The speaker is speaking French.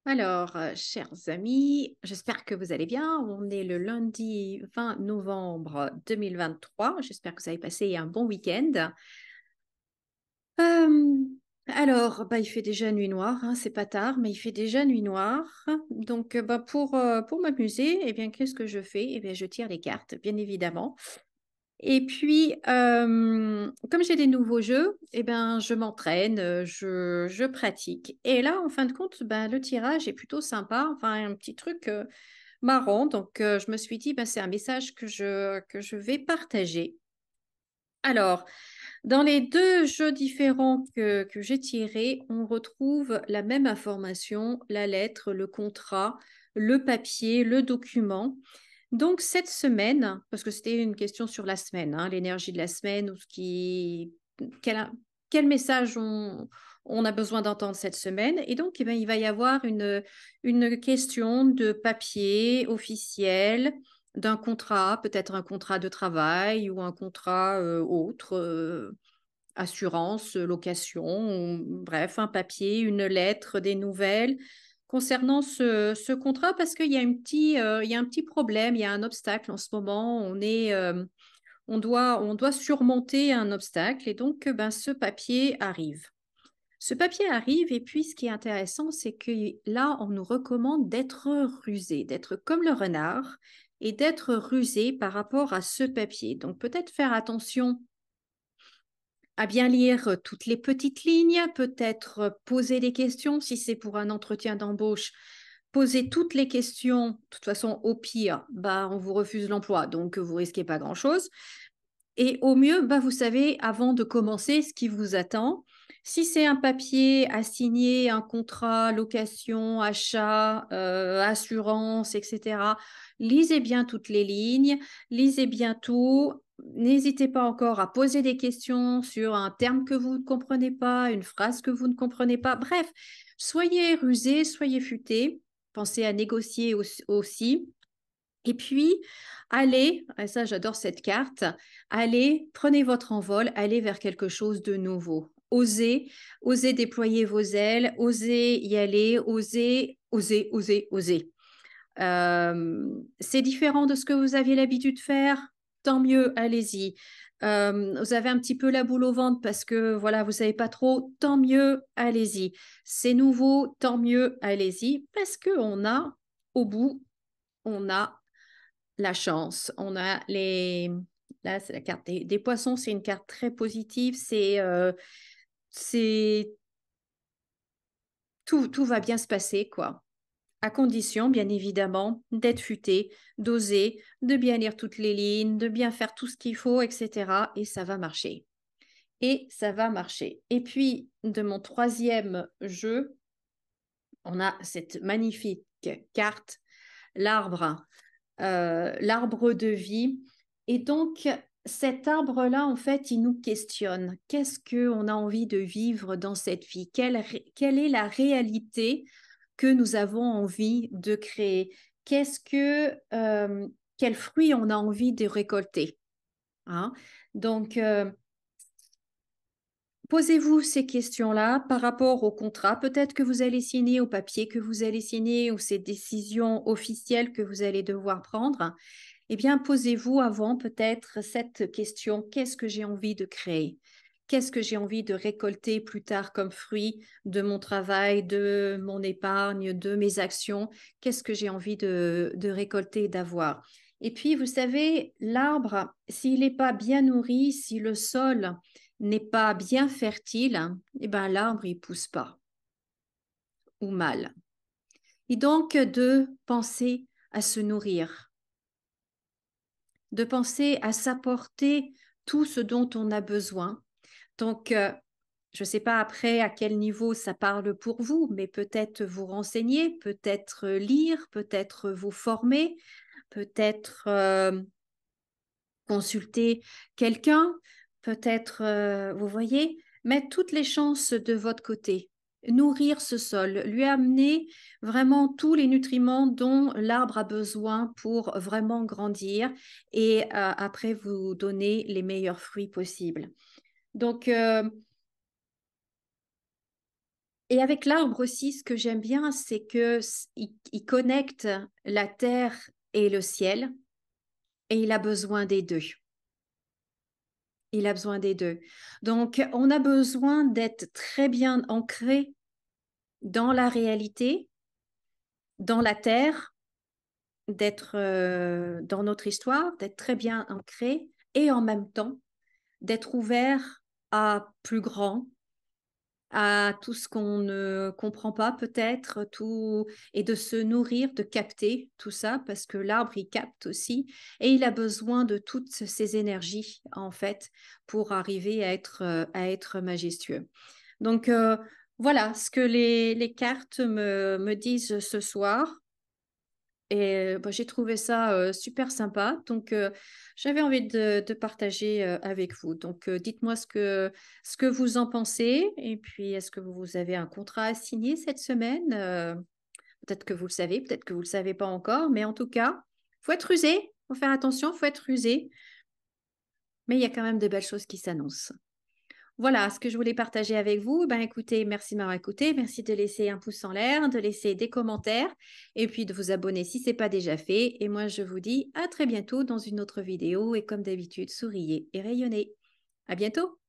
Alors, chers amis, j'espère que vous allez bien. On est le lundi 20 novembre 2023. J'espère que vous avez passé un bon week-end. Euh, alors, il fait déjà nuit noire, hein, c'est pas tard, mais il fait déjà nuit noire. Donc, pour m'amuser, eh bien, qu'est-ce que je fais? Eh bien, je tire les cartes, bien évidemment. Et puis, comme j'ai des nouveaux jeux, eh ben, je m'entraîne, je pratique. Et là, en fin de compte, le tirage est plutôt sympa, enfin un petit truc marrant. Donc, je me suis dit, c'est un message que je vais partager. Alors, dans les deux jeux différents que j'ai tirés, on retrouve la même information, la lettre, le contrat, le papier, le document. Donc, cette semaine, parce que c'était une question sur la semaine, hein, l'énergie de la semaine, ou quel, quel message on a besoin d'entendre cette semaine. Et donc, eh bien, il va y avoir une question de papier officiel, d'un contrat, peut-être un contrat de travail ou un contrat autre, assurance, location, bref, un papier, une lettre, des nouvelles concernant ce contrat parce qu'il y a il y a un petit problème, il y a un obstacle en ce moment. On doit surmonter un obstacle et donc ce papier arrive. Ce papier arrive et puis ce qui est intéressant, c'est que là, on nous recommande d'être rusé, d'être comme le renard et d'être rusé par rapport à ce papier. Donc peut-être faire attention à bien lire toutes les petites lignes, peut-être poser des questions si c'est pour un entretien d'embauche. Poser toutes les questions. De toute façon, au pire, on vous refuse l'emploi, donc vous risquez pas grand-chose. Et au mieux, vous savez avant de commencer ce qui vous attend. Si c'est un papier à signer, un contrat, location, achat, assurance, etc., lisez bien toutes les lignes, lisez bien tout. N'hésitez pas encore à poser des questions sur un terme que vous ne comprenez pas, une phrase que vous ne comprenez pas. Bref, soyez rusés, soyez futés. Pensez à négocier aussi. Et puis, allez, et ça j'adore cette carte, allez, prenez votre envol, allez vers quelque chose de nouveau. Osez, osez déployer vos ailes, osez y aller, osez, osez, osez, osez. C'est différent de ce que vous aviez l'habitude de faire, tant mieux, allez-y. Vous avez un petit peu la boule au ventre parce que voilà, vous savez pas trop, tant mieux, allez-y. C'est nouveau, tant mieux, allez-y, parce que au bout, on a la chance. On a les. Là, c'est la carte des poissons, c'est une carte très positive. C'est tout va bien se passer, quoi. À condition, bien évidemment, d'être futé, d'oser, de bien lire toutes les lignes, de bien faire tout ce qu'il faut, etc. Et ça va marcher. Et ça va marcher. Et puis, de mon troisième jeu, on a cette magnifique carte, l'arbre l'arbre de vie. Et donc, cet arbre-là, en fait, il nous questionne. Qu'est-ce qu'on a envie de vivre dans cette vie? Quelle est la réalité que nous avons envie de créer? Qu'est-ce que, quels fruits on a envie de récolter? Hein. Donc, posez-vous ces questions-là par rapport au contrat, peut-être que vous allez signer, au papier que vous allez signer, ou ces décisions officielles que vous allez devoir prendre. Eh bien, posez-vous avant peut-être cette question, qu'est-ce que j'ai envie de créer? Qu'est-ce que j'ai envie de récolter plus tard comme fruit de mon travail, de mon épargne, de mes actions? Qu'est-ce que j'ai envie de récolter, d'avoir? Et puis, vous savez, l'arbre, s'il n'est pas bien nourri, si le sol n'est pas bien fertile, eh ben, l'arbre, il pousse pas ou mal. Et donc, de penser à se nourrir, de penser à s'apporter tout ce dont on a besoin. Donc, je ne sais pas après à quel niveau ça parle pour vous, mais peut-être vous renseigner, peut-être lire, peut-être vous former, peut-être consulter quelqu'un, peut-être, vous voyez, mettre toutes les chances de votre côté, nourrir ce sol, lui amener vraiment tous les nutriments dont l'arbre a besoin pour vraiment grandir et après vous donner les meilleurs fruits possibles. Donc, Et avec l'arbre aussi, ce que j'aime bien, c'est que il connecte la terre et le ciel, et il a besoin des deux. Il a besoin des deux. Donc, on a besoin d'être très bien ancré dans la réalité, dans la terre, d'être dans notre histoire, d'être très bien ancré, et en même temps d'être ouvert à plus grand, à tout ce qu'on ne comprend pas peut-être, tout, et de se nourrir, de capter tout ça, parce que l'arbre, il capte aussi, et il a besoin de toutes ces énergies, en fait, pour arriver à être majestueux. Donc, voilà ce que les cartes me disent ce soir. Et bah, j'ai trouvé ça super sympa. Donc, j'avais envie de partager avec vous. Donc, dites-moi ce que vous en pensez. Et puis, est-ce que vous avez un contrat à signer cette semaine? Peut-être que vous le savez, peut-être que vous ne le savez pas encore. Mais en tout cas, il faut être rusé. Il faut faire attention, il faut être rusé. Mais il y a quand même de belles choses qui s'annoncent. Voilà ce que je voulais partager avec vous. Ben, écoutez, merci de m'avoir écouté. Merci de laisser un pouce en l'air, de laisser des commentaires et puis de vous abonner si ce n'est pas déjà fait. Et moi, je vous dis à très bientôt dans une autre vidéo. Et comme d'habitude, souriez et rayonnez. À bientôt!